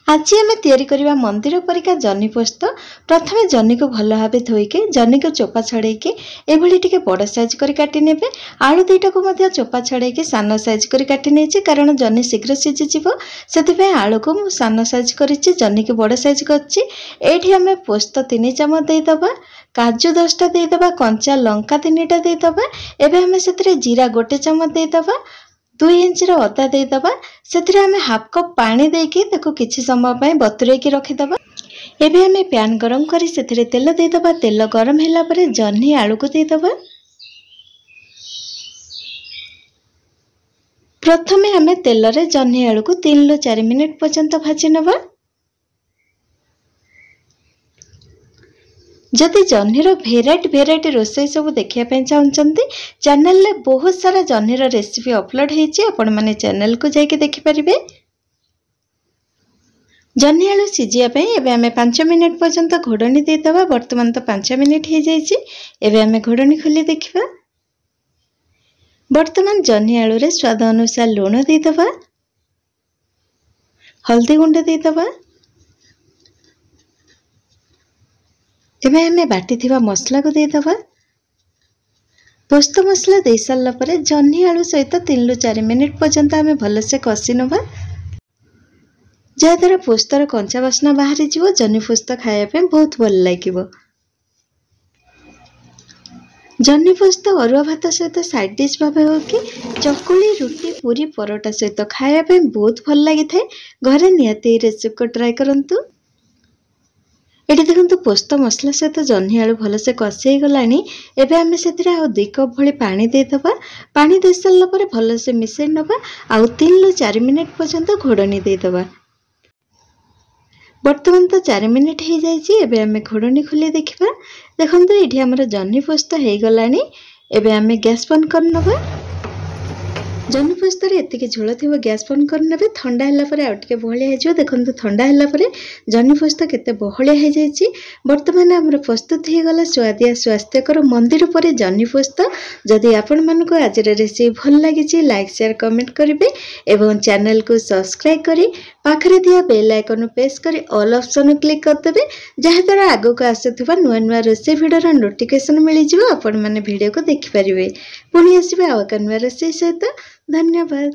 आज आम तैयारी करवा मंदिर परिका जह्नी पोस्त। प्रथमे जह्नी को भल भाव धोईके जह्नी को चोपा छड़ेकी एभली टिके बड़ साइज कर काटी नेबे। आलू दुईटा को मध्य चोपा छड़ेकी सान साइज कर काटी नेछि कारण जह्नी शीघ्र सिझी जिवो सेतिपय आलू को मु सान साइज करिछि जह्नी को बड़ साइज करछि। एठी हमें पोस्त 3 चमच दे दबा, काजू 10टा दे दबा, कंचा लंका 3टा दे दबा। एबे हमें सेतिरे जीरा 1 चमच दे दबा, 2 इंच अदा दे दबा। सेतिरे हमें हाफ कप पानी देके ताको किछि समय पय बतुरेकी रखि दबा। एबे हमें पैन गरम करी सेतिरे तेल दे दबा। तेल गरम हैला परे जह्नी आलू को दे दबा। प्रथमे हमें तेल रे जह्नी आलू को 3 ରୁ 4 मिनिट पर्यंत भाजी नबा। जदि जह्नीर भेराइटी रोसई सब देखिया चाहते चैनल ले बहुत सारा जह्नीर रेसिपी अपलोड होती आपण माने चैनल को जाके देखि परिबे। जह्नी आलू सिझिया एबे हमें 5 मिनिट पर्यंत घोड़नी दे दबा। वर्तमान तो 5 मिनिट हो जाइए। एबे हमें घोड़नी खोली देखिबा। वर्तमान जह्नी आलू रे स्वाद अनुसार लूण दे दबा, हल्दी गुंड दे दबा। एबे हमें बाटी थिबा मसला को दे दबा। पोस्त मसला दे सारला परे जह्नी आलू सहित 3 ରୁ 4 मिनिट पर्यंत हमें भलसे कषि नबा। जहाद्वारा पोस्तर कंचा बास्ना बाहरी जीवो। जह्नी पोस्त खाया पे बहुत भल लागिवो। जह्नी पोस्त अरुआ भात सहित साइड डिश भाव हो कि चकुली, रुटी, पूरी, परोटा सहित खाया पे बहुत भल लगी थाए। घरे निहाती रेसिपी को ट्राई करंतु। एटी देखंतु पोस्त मसला सहित जह्नी आलू भलसे कषि गलानी। एबे हमें सेतिरे आ 2 कप भली पानी दे दबा। पानी दे सारला परे भलसे मिसै नबा आ 3 ରୁ 4 मिनिट पर्यंत घोड़नी दे दबा। वर्तमान तो 4 मिनिट हो जाइए। एबे हमें घोड़नी खोली देखिबा। देखंतु एठी हमर जह्नी पोस्त हे गलानी। एबे हमें गैस बंद कर नबा। जह्नी पोस्त रे एतिके झोल थिबो गैस बंद कर नेबे। ठंडा हैला परे आ टिके बहलिया हे जिवो। देखंतु ठंडा हैला परे जह्नी पोस्त केते बहलिया हे जाइछि। वर्तमान हमर प्रस्तुत हे गला स्वादिया स्वास्थ्यकर मंदिर परे जह्नी पोस्त। जदि आपण मानको आज रे रेसिपी भल लागिछि लाइक शेयर कमेंट करिवे एवं चैनल को सब्सक्राइब करी पाखरे दिया बेल आइकन प्रेस करी ऑल ऑप्शन क्लिक कर देबे। जहा द्वारा आगो को आसुथबा नुआ नुआ रेसिपी वीडियो नोटिफिकेशन मिली जिवो। आपण माने वीडियो को देखि परिवे। पुणी आसीबे आव कनवा रेसिपी सहित। धन्यवाद।